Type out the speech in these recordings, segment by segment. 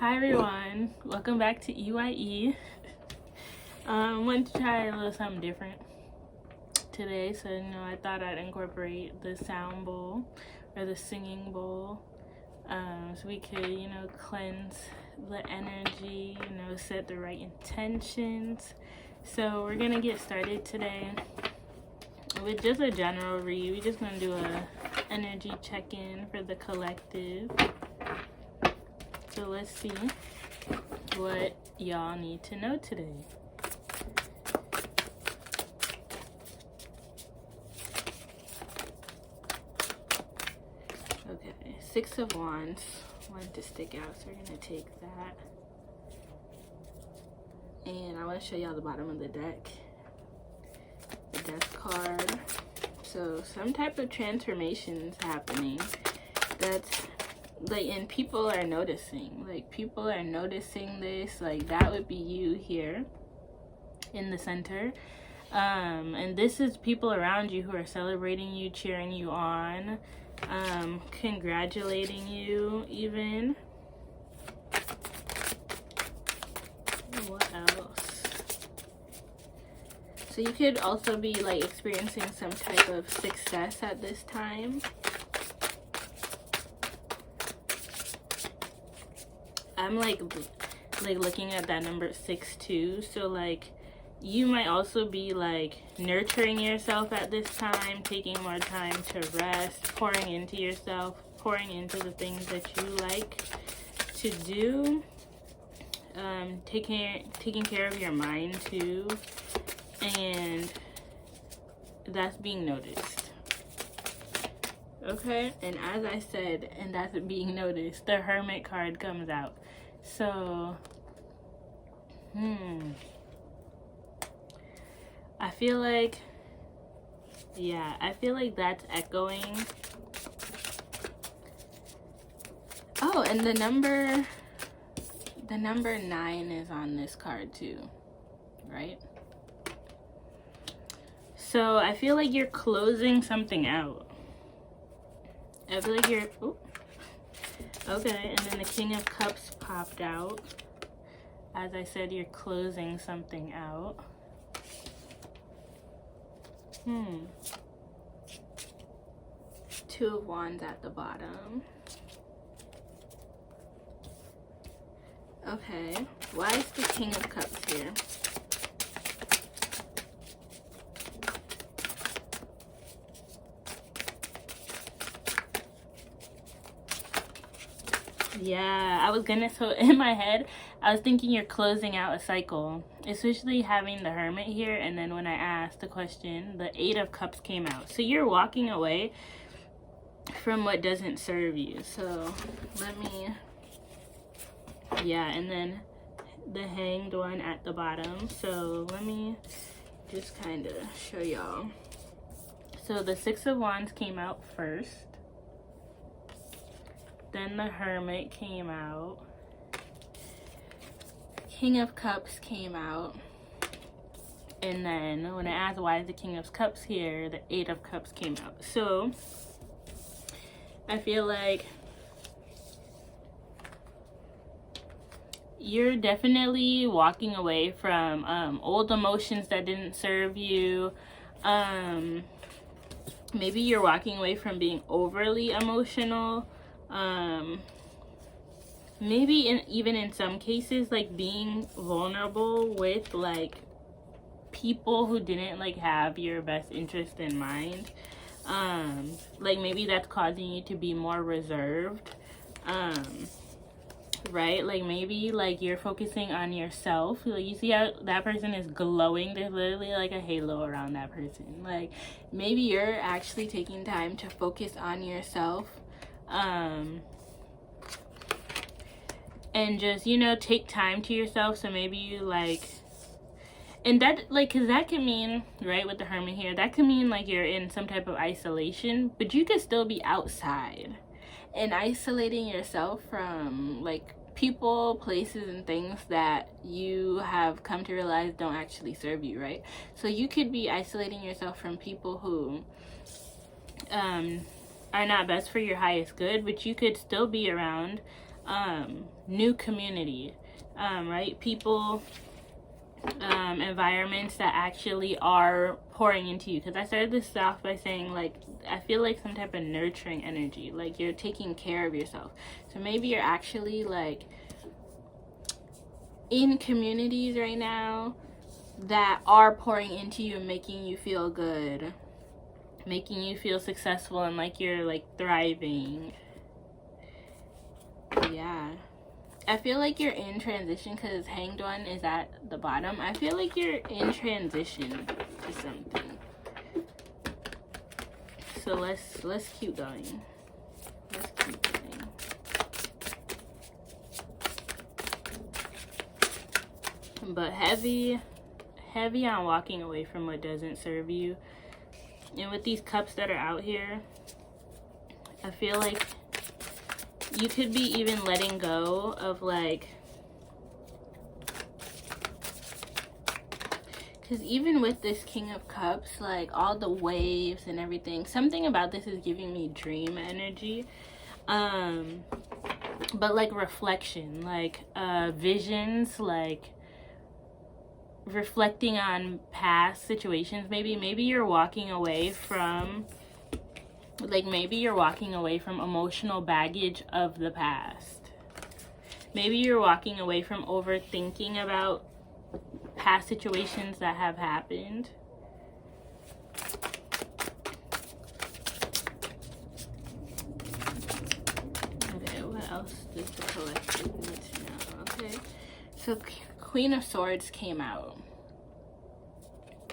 Hi everyone, welcome back to EYE. Wanted to try a little something different today, so I thought I'd incorporate the sound bowl or the singing bowl, so we could cleanse the energy, set the right intentions. So we're gonna get started today with just a general read. We're just gonna do a energy check-in for the collective. So let's see what y'all need to know today. Okay, Six of Wands wanted to stick out, so we're gonna take that. And I want to show y'all the bottom of the deck. The Death card. So some type of transformation is happening. That's and people are noticing. People are noticing this. That would be you here in the center. And this is people around you who are celebrating you, cheering you on, congratulating you even. What else? So you could also be experiencing some type of success at this time. I'm looking at that number 6 too. So you might also be nurturing yourself at this time, taking more time to rest, pouring into yourself, pouring into the things that you like to do, taking care of your mind too, and that's being noticed. Okay, and as I said, and that's being noticed, the Hermit card comes out. So I feel like that's echoing. Oh, and the number 9 is on this card too, right? So I feel like you're closing something out. I feel like you're okay, and then the King of Cups popped out. As I said, you're closing something out. Two of Wands at the bottom. Okay, why is the King of Cups here? Yeah, I was gonna, so in my head, I was thinking you're closing out a cycle, especially having the Hermit here. And then when I asked the question, the 8 of Cups came out. So you're walking away from what doesn't serve you. So let me, and then the Hanged One at the bottom. So let me just kind of show y'all. So the 6 of Wands came out first. Then the Hermit came out. King of Cups came out. And then when I asked why is the King of Cups here, the 8 of Cups came out. So I feel like you're definitely walking away from old emotions that didn't serve you. Maybe you're walking away from being overly emotional. Maybe even in some cases being vulnerable with people who didn't have your best interest in mind. Maybe that's causing you to be more reserved, right? Maybe you're focusing on yourself. You see how that person is glowing. There's literally a halo around that person. Maybe you're actually taking time to focus on yourself, and just take time to yourself. So maybe you and that because that can mean, right, with the Hermit here, that can mean you're in some type of isolation, but you could still be outside and isolating yourself from people, places, and things that you have come to realize don't actually serve you, right? So you could be isolating yourself from people who are not best for your highest good, but you could still be around new community, right? People, environments that actually are pouring into you. Because I started this off by saying, like, I feel like some type of nurturing energy, like you're taking care of yourself. So maybe you're actually like in communities right now that are pouring into you and making you feel good, making you feel successful and like you're like thriving. Yeah, I feel like you're in transition because Hanged One is at the bottom. I feel like you're in transition to something. So let's keep going. Let's keep going. But heavy on walking away from what doesn't serve you. And with these cups that are out here, I feel like you could be even letting go of like, because even with this King of Cups, like all the waves and everything, something about this is giving me dream energy. But like reflection, like visions, like reflecting on past situations. Maybe you're walking away from, like, maybe you're walking away from emotional baggage of the past. Maybe you're walking away from overthinking about past situations that have happened. Okay, what else does the collective need to know? Okay, so Queen of Swords came out.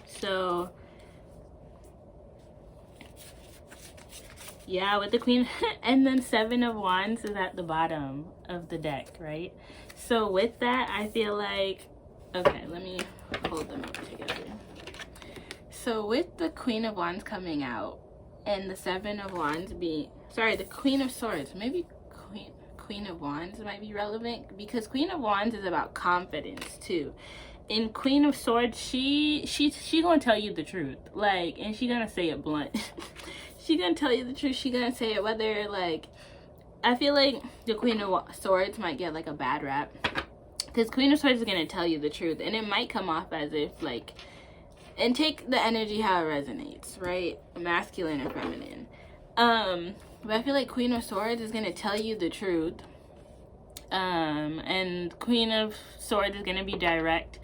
So yeah, with the Queen, and then Seven of Wands is at the bottom of the deck, right? So with that, I feel like, okay, let me hold them up together. So with the Queen of Wands coming out and the Seven of Wands being, sorry, the Queen of Swords, maybe Queen of Wands might be relevant, because Queen of Wands is about confidence too. In Queen of Swords, she gonna tell you the truth, like, and she gonna say it blunt. She gonna tell you the truth. She gonna say it whether, like, I feel like the Queen of Swords might get like a bad rap, because Queen of Swords is gonna tell you the truth, and it might come off as if like, and take the energy how it resonates, right? Masculine or feminine. But I feel like Queen of Swords is gonna tell you the truth. And Queen of Swords is gonna be direct.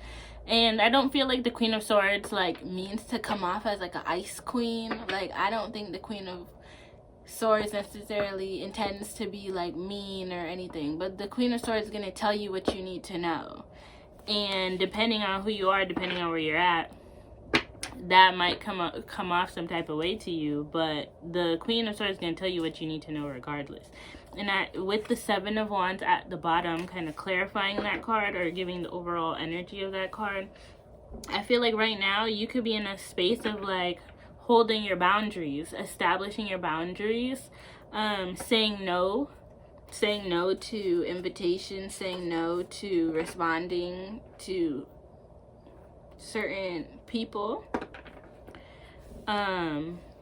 And I don't feel like the Queen of Swords like means to come off as like an ice queen. Like, I don't think the Queen of Swords necessarily intends to be like mean or anything, but the Queen of Swords is going to tell you what you need to know. And depending on who you are, depending on where you're at, that might come off some type of way to you, but the Queen of Swords is going to tell you what you need to know regardless. And with the Seven of Wands at the bottom, kind of clarifying that card or giving the overall energy of that card, I feel like right now you could be in a space of like holding your boundaries, establishing your boundaries, saying no to invitations, saying no to responding to certain people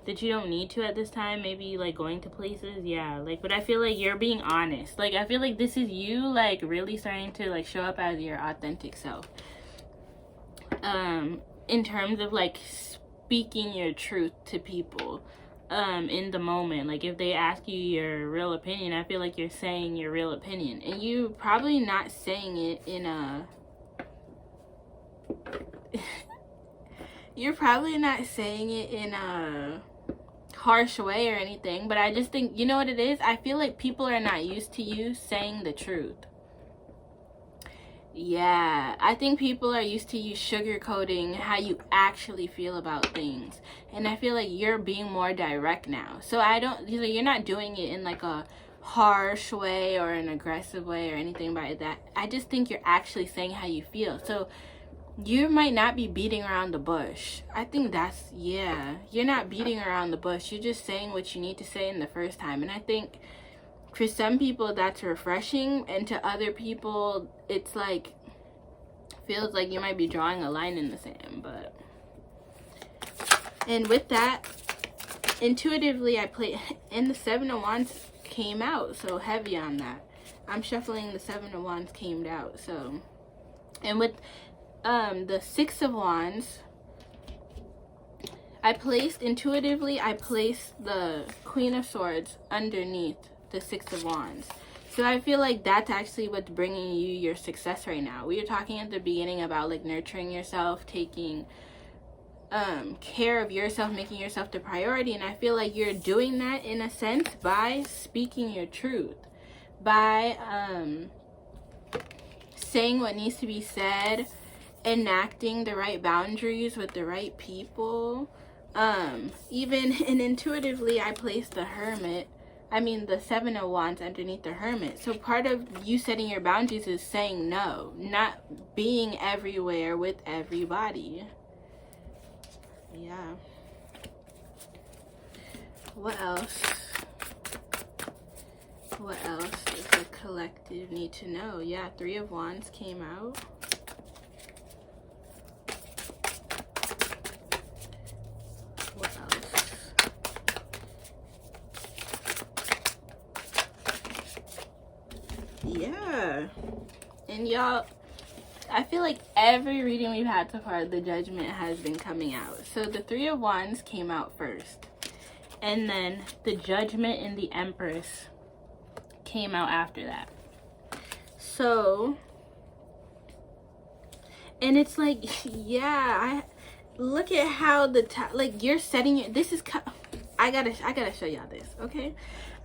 that you don't need to at this time. Maybe like going to places, yeah, like, but I feel like you're being honest. Like, I feel like this is you like really starting to like show up as your authentic self, in terms of like speaking your truth to people in the moment. Like, if they ask you your real opinion, I feel like you're saying your real opinion, and you probably not saying it in a you're probably not saying it in a harsh way or anything, but I just think, you know what it is? I feel like people are not used to you saying the truth. Yeah, I think people are used to you sugarcoating how you actually feel about things, and I feel like you're being more direct now. So you're not doing it in like a harsh way or an aggressive way or anything like that. I just think you're actually saying how you feel. So you might not be beating around the bush. I think that's, yeah, you're not beating around the bush. You're just saying what you need to say in the first time. And I think for some people that's refreshing, and to other people it's like, feels like you might be drawing a line in the sand. But, and with that, intuitively I played, and the Seven of Wands came out, so heavy on that. I'm shuffling the Seven of Wands came out. So, and with the Six of Wands, I placed the Queen of Swords underneath the Six of Wands. So I feel like that's actually what's bringing you your success right now. We were talking at the beginning about like nurturing yourself, taking care of yourself, making yourself the priority. And I feel like you're doing that in a sense by speaking your truth, by saying what needs to be said, enacting the right boundaries with the right people. Even and intuitively, I placed the Seven of Wands underneath the Hermit. So part of you setting your boundaries is saying no, not being everywhere with everybody. Yeah. What else? What else does the collective need to know? Yeah, Three of Wands came out. What else? Yeah. And y'all, I feel like every reading we've had so far, the Judgment has been coming out. So the Three of Wands came out first. And then the Judgment and the Empress came out after that. So, and it's like, yeah, look at how like you're setting this is, I gotta show y'all this, okay?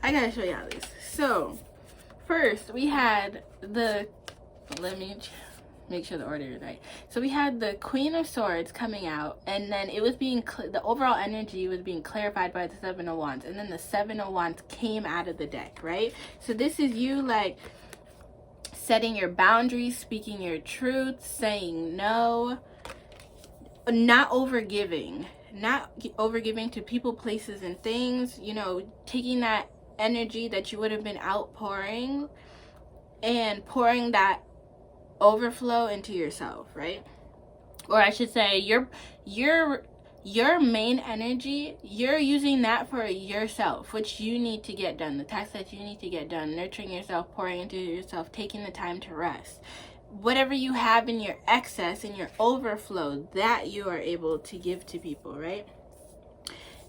I gotta show y'all this. So, first we had let me make sure the order is right. So we had the Queen of Swords coming out, and then it was being the overall energy was being clarified by the Seven of Wands, and then the Seven of Wands came out of the deck, right? So this is you like setting your boundaries, speaking your truth, saying no, not overgiving to people, places, and things. You know, taking that energy that you would have been outpouring and pouring that overflow into yourself, right? Or I should say your main energy, you're using that for yourself, which you need to get done, the tasks that you need to get done, nurturing yourself, pouring into yourself, taking the time to rest. Whatever you have in your excess, in your overflow, that you are able to give to people, right?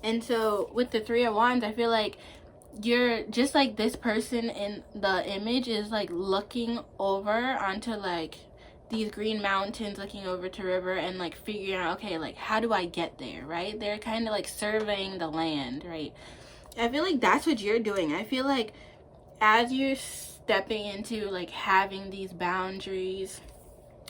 And so with the Three of Wands, I feel like you're just like this person in the image is like looking over onto like these green mountains, looking over to river and like figuring out, okay, like how do I get there, right? They're kind of like surveying the land, right? I feel like that's what you're doing. I feel like as you're stepping into like having these boundaries,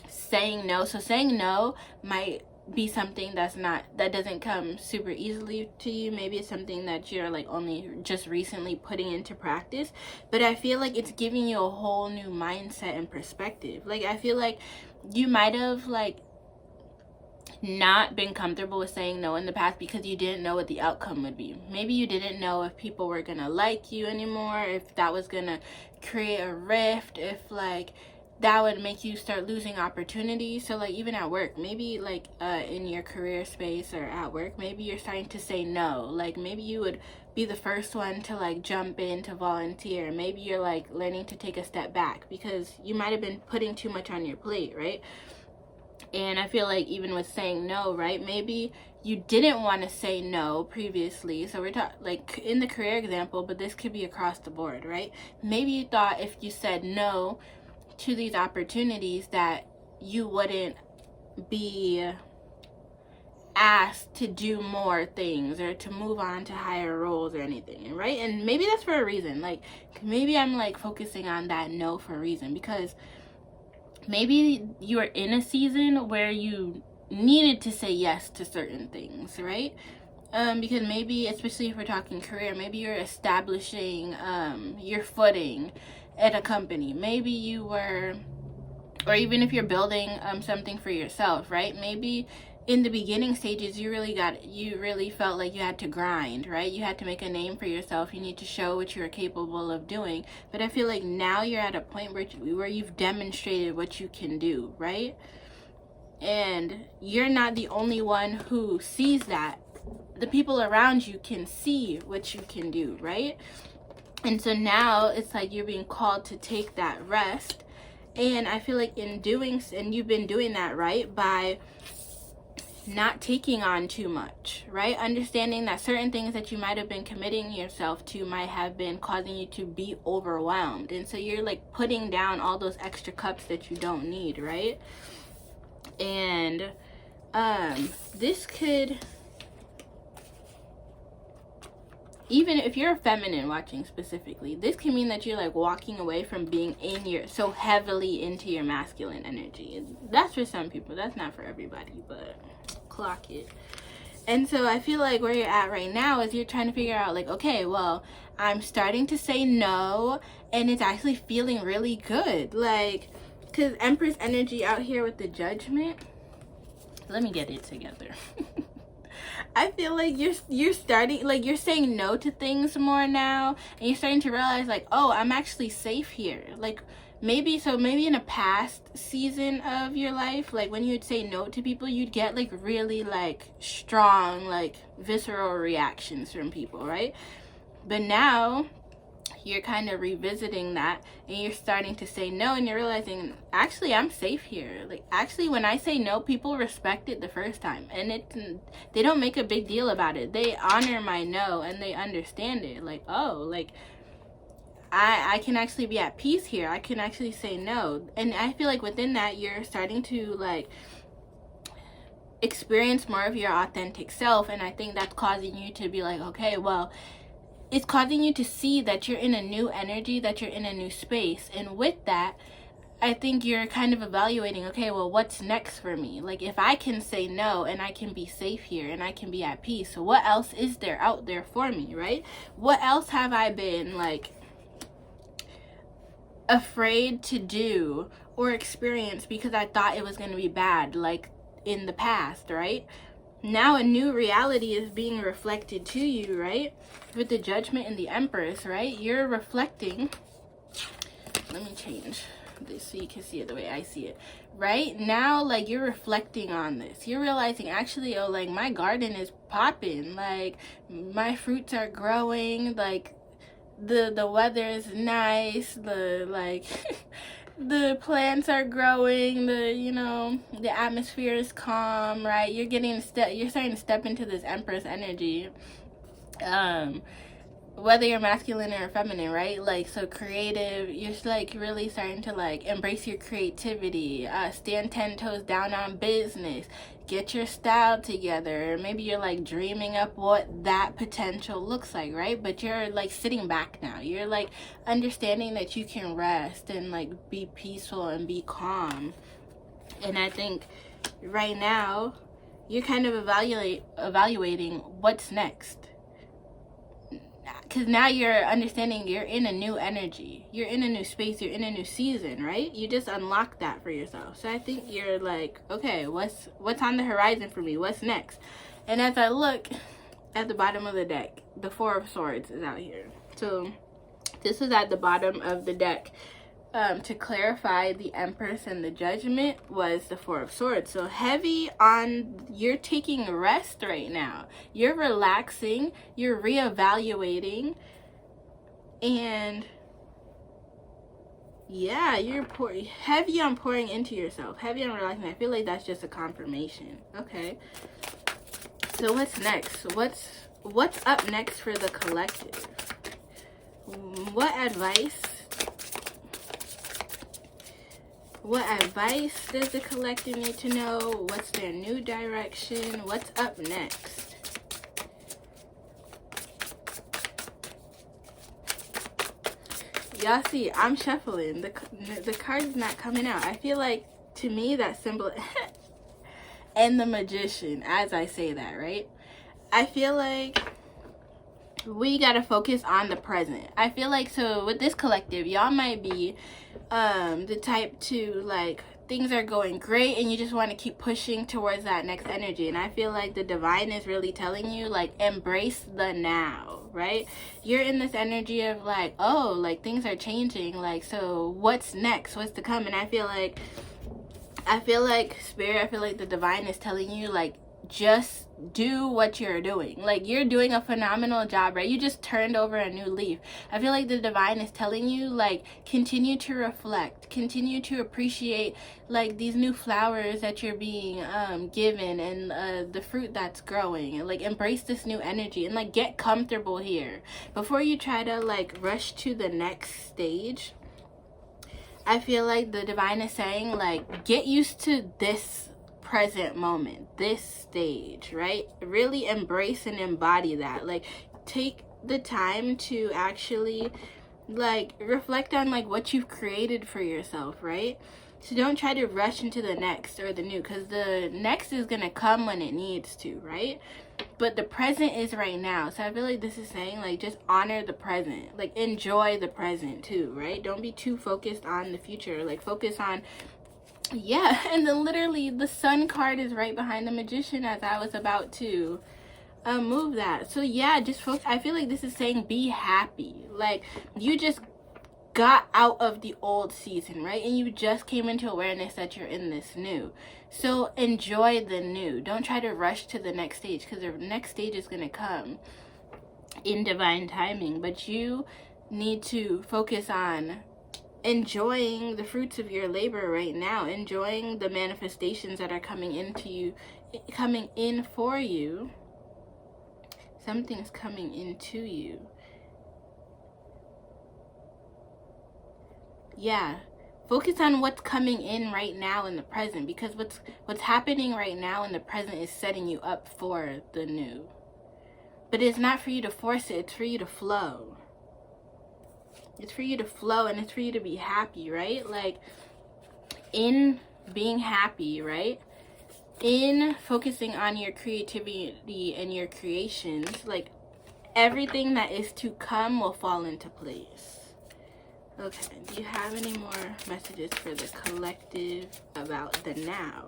saying no, so saying no might be something that doesn't come super easily to you. Maybe it's something that you're like only just recently putting into practice, but I feel like it's giving you a whole new mindset and perspective. Like I feel like you might have like not been comfortable with saying no in the past because you didn't know what the outcome would be. Maybe you didn't know if people were gonna like you anymore, if that was gonna create a rift, if like that would make you start losing opportunities. So like even at work, maybe like in your career space or at work, maybe you're starting to say no. Like maybe you would be the first one to like jump in to volunteer. Maybe you're like learning to take a step back because you might have been putting too much on your plate, right? And I feel like even with saying no, right, maybe you didn't want to say no previously. So we're talking like in the career example, but this could be across the board, right? Maybe you thought if you said no to these opportunities that you wouldn't be asked to do more things or to move on to higher roles or anything, right? And maybe that's for a reason. Like maybe I'm like focusing on that no for a reason, because maybe you are in a season where you needed to say yes to certain things, right? Because maybe, especially if we're talking career, maybe you're establishing your footing at a company. Maybe you were, or even if you're building something for yourself, right? Maybe in the beginning stages you really felt like you had to grind, right? You had to make a name for yourself. You need to show what you're capable of doing. But I feel like now you're at a point where you've demonstrated what you can do, right? And you're not the only one who sees that. The people around you can see what you can do, right? And so now it's like you're being called to take that rest. And I feel like in doing, and you've been doing that, right, by not taking on too much, right? Understanding that certain things that you might have been committing yourself to might have been causing you to be overwhelmed. And so you're like putting down all those extra cups that you don't need, right? And this could, even if you're a feminine watching specifically, this can mean that you're like walking away from being in your, so heavily into your masculine energy. That's for some people, that's not for everybody, but clock it. And so I feel like where you're at right now is you're trying to figure out like, okay, well, I'm starting to say no, and it's actually feeling really good. Like, because Empress energy out here with the Judgment, let me get it together. I feel like you're starting, like, you're saying no to things more now, and you're starting to realize like, oh, I'm actually safe here. Like, maybe in a past season of your life, like when you'd say no to people, you'd get like really like strong, like visceral reactions from people, right? But now you're kind of revisiting that, and you're starting to say no, and you're realizing, actually, I'm safe here. Like, actually, when I say no, people respect it the first time, and they don't make a big deal about it. They honor my no, and they understand it. Like, oh, like, I can actually be at peace here. I can actually say no. And I feel like within that, you're starting to like experience more of your authentic self, and I think that's causing you to be like, okay, well, it's causing you to see that you're in a new energy, that you're in a new space. And with that, I think you're kind of evaluating, okay, well, what's next for me? Like, if I can say no and I can be safe here and I can be at peace, so what else is there out there for me, right? What else have I been like afraid to do or experience because I thought it was going to be bad, like in the past, right? Now a new reality is being reflected to you, right? With the Judgment and the Empress, right? You're reflecting. Let me change this so you can see it the way I see it. Right now, like, you're reflecting on this. You're realizing, actually, oh, like, my garden is popping. Like, my fruits are growing. Like, the weather is nice. The, like... the plants are growing, the atmosphere is calm, right? You're starting to step into this Empress energy, whether you're masculine or feminine, right? Like, so creative, you're like really starting to like embrace your creativity, stand 10 toes down on business, get your style together. Maybe you're like dreaming up what that potential looks like, right? But you're like sitting back now. You're like understanding that you can rest and like be peaceful and be calm. And I think right now you're kind of evaluating what's next. Because now you're understanding you're in a new energy. You're in a new space. You're in a new season, right? You just unlocked that for yourself. So I think you're like, okay, what's on the horizon for me? What's next? And as I look at the bottom of the deck, the Four of Swords is out here. So this is at the bottom of the deck. To clarify, the Empress and the Judgment was the Four of Swords. So heavy on, you're taking rest right now. You're relaxing, you're reevaluating, and yeah, you're heavy on pouring into yourself, heavy on relaxing. I feel like that's just a confirmation. Okay. So what's next? What's up next for the collective? What advice does the collective need to know? What's their new direction? What's up next? Y'all see, I'm shuffling. The card's not coming out. I feel like, to me, that symbol... and the Magician, as I say that, right? I feel like we gotta focus on the present. I feel like, so with this collective, y'all might be the type to like, things are going great and you just want to keep pushing towards that next energy. And I feel like the divine is really telling you, like, embrace the now, right? You're in this energy of like, oh, like things are changing, like, so what's next, what's to come? And I feel like Spirit, I feel like the divine is telling you, like, just do what you're doing. Like, you're doing a phenomenal job, right? You just turned over a new leaf. I feel like the divine is telling you, like, continue to reflect, continue to appreciate, like, these new flowers that you're being given, and the fruit that's growing, and like embrace this new energy, and like get comfortable here before you try to like rush to the next stage. I feel like the divine is saying, like, get used to this present moment, this stage, right? Really embrace and embody that. Like, take the time to actually, like, reflect on, like, what you've created for yourself, right? So don't try to rush into the next or the new, because the next is going to come when it needs to, right? But the present is right now. So I feel like this is saying, like, just honor the present. Like, enjoy the present too, right? Don't be too focused on the future. Like, focus on, yeah. And then literally the Sun card is right behind the Magician as I was about to move that. So yeah, just focus. I feel like this is saying be happy. Like, you just got out of the old season, right? And you just came into awareness that you're in this new. So enjoy the new. Don't try to rush to the next stage, because the next stage is going to come in divine timing. But you need to focus on enjoying the fruits of your labor right now, enjoying the manifestations that are coming into you, coming in for you. Something's coming into you. Yeah, focus on what's coming in right now in the present, because what's happening right now in the present is setting you up for the new. But it's not for you to force it, it's for you to flow. It's for you to flow, and it's for you to be happy, right? Like, in being happy, right? In focusing on your creativity and your creations, like, everything that is to come will fall into place. Okay, do you have any more messages for the collective about the now?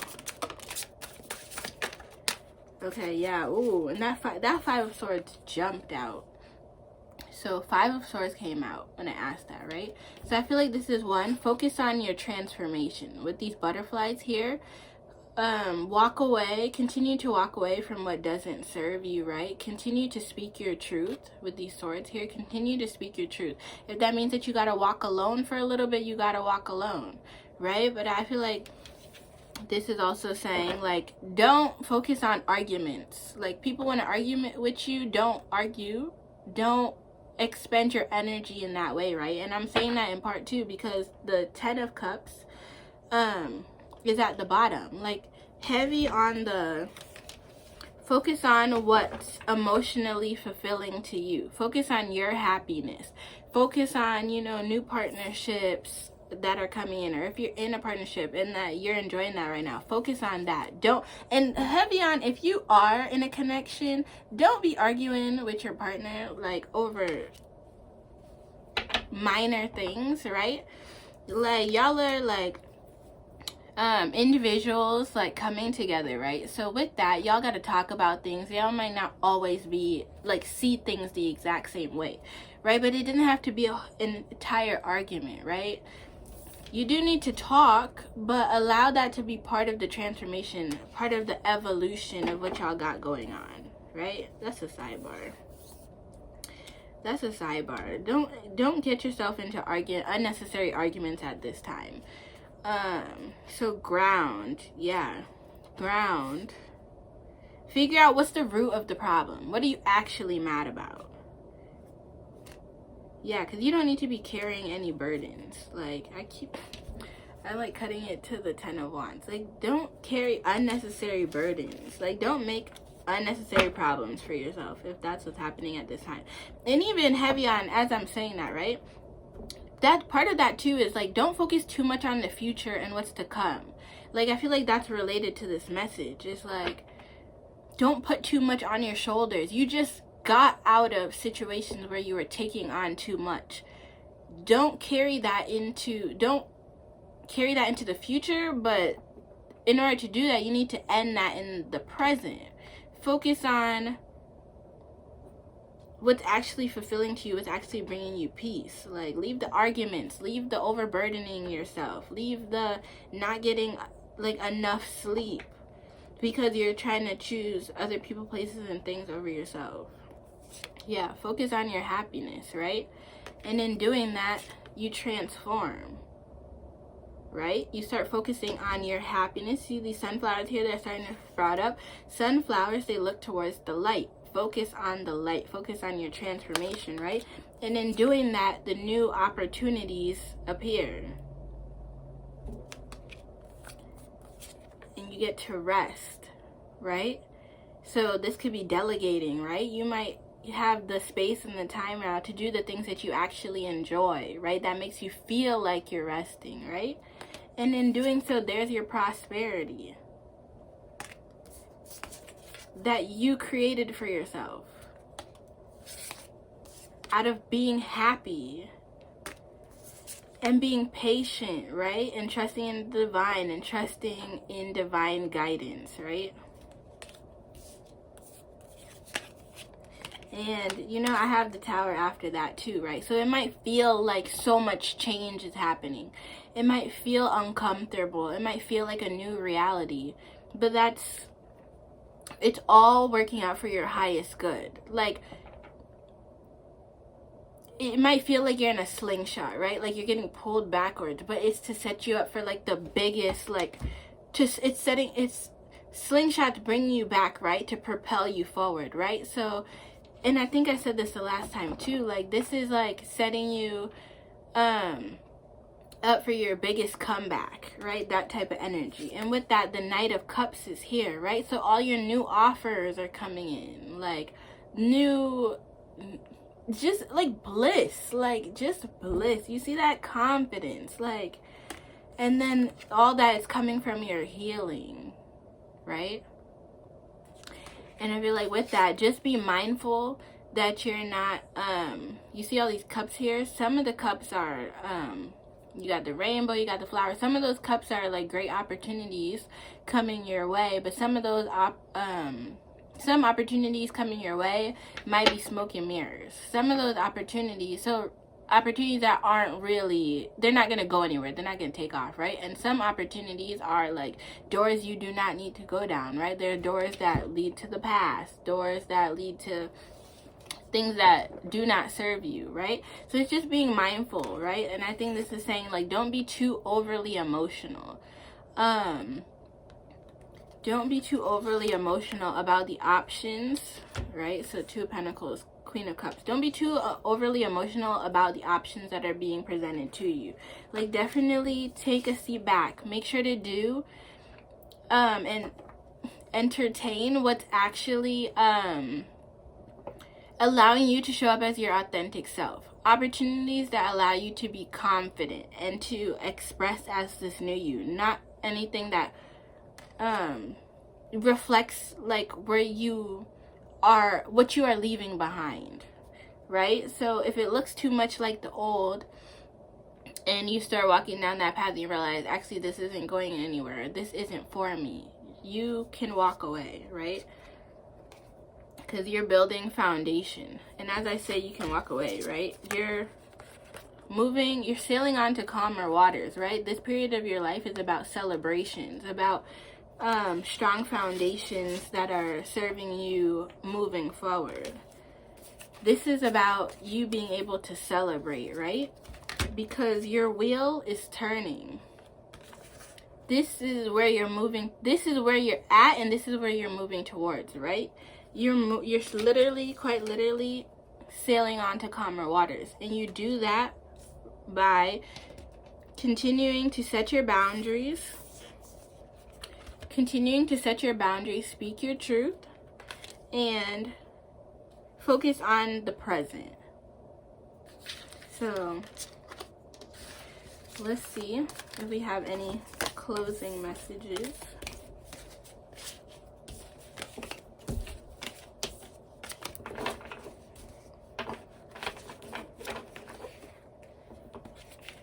Okay, yeah, ooh, and that Five of Swords jumped out. So Five of Swords came out when I asked that, right? So I feel like this is one, focus on your transformation. With these butterflies here, walk away, continue to walk away from what doesn't serve you, right? Continue to speak your truth with these swords here. Continue to speak your truth. If that means that you gotta walk alone for a little bit, you gotta walk alone, right? But I feel like this is also saying, like, don't focus on arguments. Like, people want to argue with you, don't argue. Don't expend your energy in that way, right? And I'm saying that in part two because the Ten of Cups is at the bottom. Like, heavy on the focus on what's emotionally fulfilling to you. Focus on your happiness. Focus on, you know, new partnerships that are coming in, or if you're in a partnership and that you're enjoying that right now, focus on that. Don't, and heavy on, if you are in a connection, don't be arguing with your partner like over minor things, right? Like, y'all are like individuals, like, coming together, right? So with that, y'all got to talk about things. Y'all might not always be like see things the exact same way, right? But it didn't have to be an entire argument, right? You do need to talk, but allow that to be part of the transformation, part of the evolution of what y'all got going on, right? That's a sidebar. That's a sidebar. Don't get yourself into unnecessary arguments at this time. So ground, yeah, ground. Figure out what's the root of the problem. What are you actually mad about? Yeah, because you don't need to be carrying any burdens. Like, I like cutting it to the Ten of Wands. Like, don't carry unnecessary burdens. Like, don't make unnecessary problems for yourself if that's what's happening at this time. And even heavy on, as I'm saying that, right? That part of that too is like, don't focus too much on the future and what's to come. Like, I feel like that's related to this message. It's like, don't put too much on your shoulders. You just got out of situations where you were taking on too much. Don't carry that into the future, but in order to do that, you need to end that in the present. Focus on what's actually fulfilling to you, what's actually bringing you peace. Like, leave the arguments, leave the overburdening yourself, leave the not getting like enough sleep. because you're trying to choose other people, places, and things over yourself. Yeah, focus on your happiness, right? And in doing that, you transform, right? You start focusing on your happiness. See these sunflowers here that are starting to sprout up? Sunflowers, they look towards the light. Focus on the light. Focus on your transformation, right? And in doing that, the new opportunities appear. And you get to rest, right? So this could be delegating, right? You might have the space and the time now to do the things that you actually enjoy, right? That makes you feel like you're resting, right? And in doing so, there's your prosperity that you created for yourself out of being happy and being patient, right? And trusting in the divine and trusting in divine guidance, right? And, you know, I have the Tower after that too, right? So it might feel like so much change is happening. It might feel uncomfortable. It might feel like a new reality. But it's all working out for your highest good. Like, it might feel like you're in a slingshot, right? Like you're getting pulled backwards. But it's to set you up for like the biggest, like, it's slingshots bring you back, right? To propel you forward, right? So, and I think I said this the last time too, like this is like setting you up for your biggest comeback, right? That type of energy. And with that, the Knight of Cups is here, right? So all your new offers are coming in, like new, just like bliss, like just bliss. You see that confidence, like, and then all that is coming from your healing, right? And I feel like with that, just be mindful that you're not, you see all these cups here? Some of the cups are, you got the rainbow, you got the flower. Some of those cups are like great opportunities coming your way. But some of those, some opportunities coming your way might be smoke and mirrors. Some of those opportunities, opportunities that aren't really, they're not going to go anywhere. They're not going to take off, right? And some opportunities are like doors you do not need to go down, right? There are doors that lead to the past, doors that lead to things that do not serve you, right? So it's just being mindful, right? And I think this is saying like, don't be too overly emotional. Don't be too overly emotional about the options, right? So Two of Pentacles, Queen of Cups. Don't be too overly emotional about the options that are being presented to you. Like, definitely take a seat back. Make sure to do and entertain what's actually allowing you to show up as your authentic self. Opportunities that allow you to be confident and to express as this new you. Not anything that reflects like where you are, what you are leaving behind, right? So if it looks too much like the old and you start walking down that path and you realize actually this isn't going anywhere, this isn't for me, you can walk away, right? Because you're building foundation. And as I say, you can walk away, right? You're moving, you're sailing on to calmer waters, right? This period of your life is about celebrations, about strong foundations that are serving you moving forward. This is about you being able to celebrate, right? Because your wheel is turning. This is where you're moving. This is where you're at, and this is where you're moving towards, right? You're literally, quite literally, sailing on to calmer waters. And you do that by continuing to set your boundaries. Continuing to set your boundaries, speak your truth, and focus on the present. So, let's see if we have any closing messages.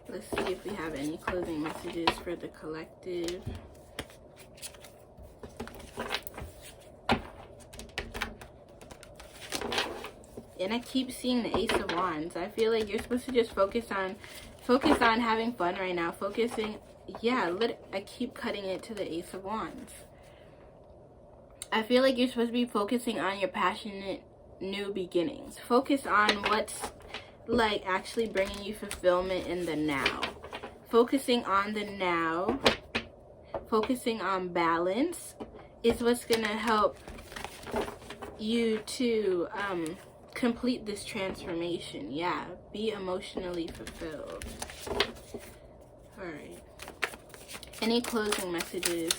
Let's see if we have any closing messages for the collective. And I keep seeing the Ace of Wands. I feel like you're supposed to just focus on having fun right now. Focusing, yeah, I keep cutting it to the Ace of Wands. I feel like you're supposed to be focusing on your passionate new beginnings. Focus on what's like actually bringing you fulfillment in the now. Focusing on the now, focusing on balance is what's gonna help you to complete this transformation. Yeah, be emotionally fulfilled. All right. Any closing messages?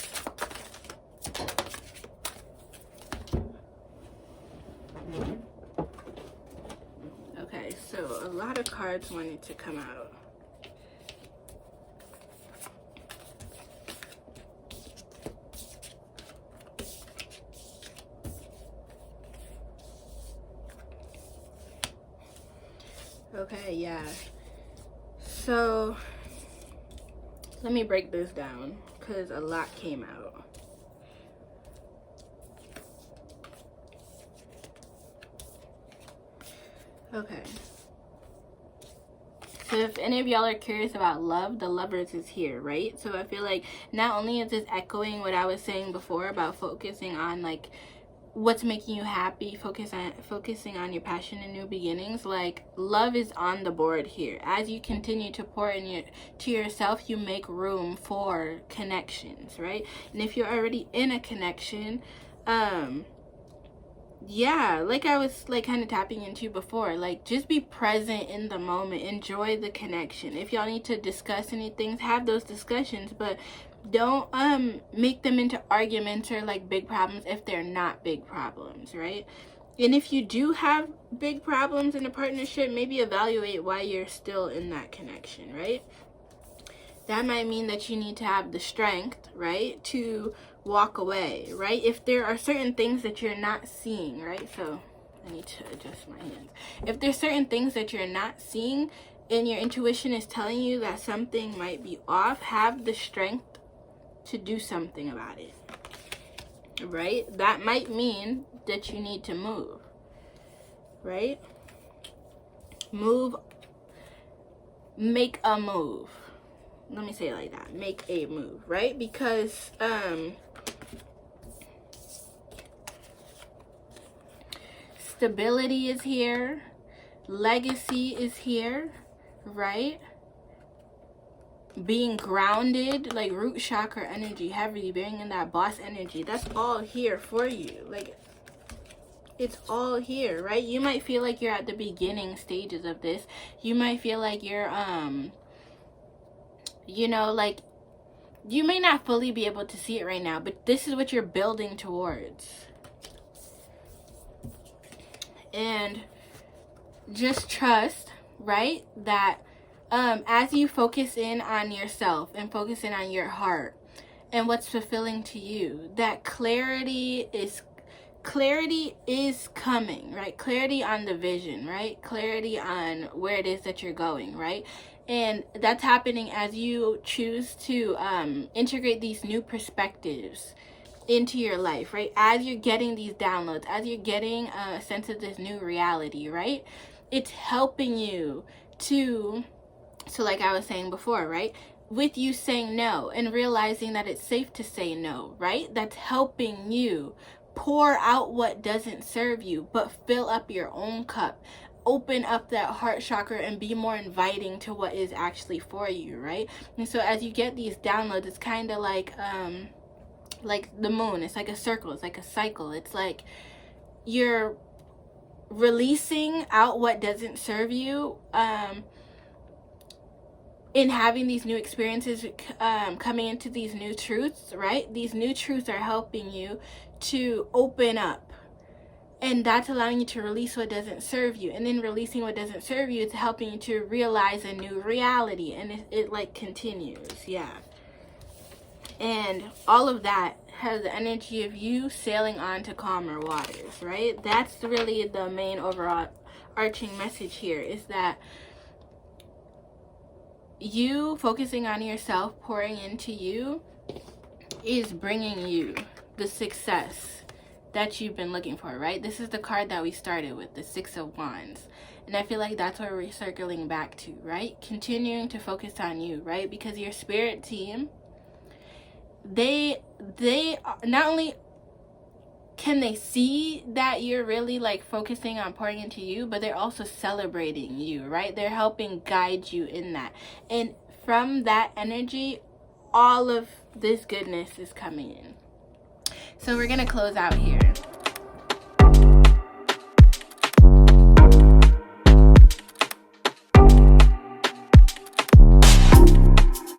Okay, so a lot of cards wanted to come out. Okay, yeah. So let me break this down because a lot came out. Okay. So if any of y'all are curious about love, the Lovers is here, right? So I feel like not only is this echoing what I was saying before about focusing on like what's making you happy, focusing on your passion and new beginnings, like love is on the board here. As you continue to pour to yourself, you make room for connections, right? And if you're already in a connection, yeah, like I was like kind of tapping into before, like just be present in the moment, enjoy the connection. If y'all need to discuss anything, have those discussions, but don't make them into arguments or like big problems if they're not big problems, right? And if you do have big problems in a partnership, maybe evaluate why you're still in that connection, right? That might mean that you need to have the strength, right, to walk away, right? If there are certain things that you're not seeing, right? So I need to adjust my hands. If there's certain things that you're not seeing and your intuition is telling you that something might be off, have the strength to do something about it, right? That might mean that you need to move, right? Move, make a move. Let me say it like that. Make a move, right? Because stability is here, legacy is here, right? Being grounded, like root chakra energy, heavily being in that boss energy, that's all here for you. Like it's all here, right? You might feel like you're at the beginning stages of this. You might feel like you're you know, like you may not fully be able to see it right now, but this is what you're building towards. And just trust, right, that as you focus in on yourself and focus in on your heart and what's fulfilling to you, that clarity is coming, right? Clarity on the vision, right? Clarity on where it is that you're going, right? And that's happening as you choose to integrate these new perspectives into your life, right? As you're getting these downloads, as you're getting a sense of this new reality, right? It's helping you to, so like I was saying before, right? With you saying no and realizing that it's safe to say no, right? That's helping you pour out what doesn't serve you, but fill up your own cup. Open up that heart chakra and be more inviting to what is actually for you, right? And so as you get these downloads, it's kind of like the moon. It's like a circle. It's like a cycle. It's like you're releasing out what doesn't serve you, in having these new experiences, coming into these new truths, right? These new truths are helping you to open up, and that's allowing you to release what doesn't serve you. And then releasing what doesn't serve you, it's helping you to realize a new reality, and it like continues. Yeah. And all of that has the energy of you sailing on to calmer waters, right? That's really the main overall arching message here, is that you focusing on yourself, pouring into you, is bringing you the success that you've been looking for, right? This is the card that we started with, the Six of Wands. And I feel like that's where we're circling back to, right? Continuing to focus on you, right? Because your spirit team, they not only can they see that you're really like focusing on pouring into you, but they're also celebrating you, right? They're helping guide you in that. And from that energy, all of this goodness is coming in. So we're going to close out here.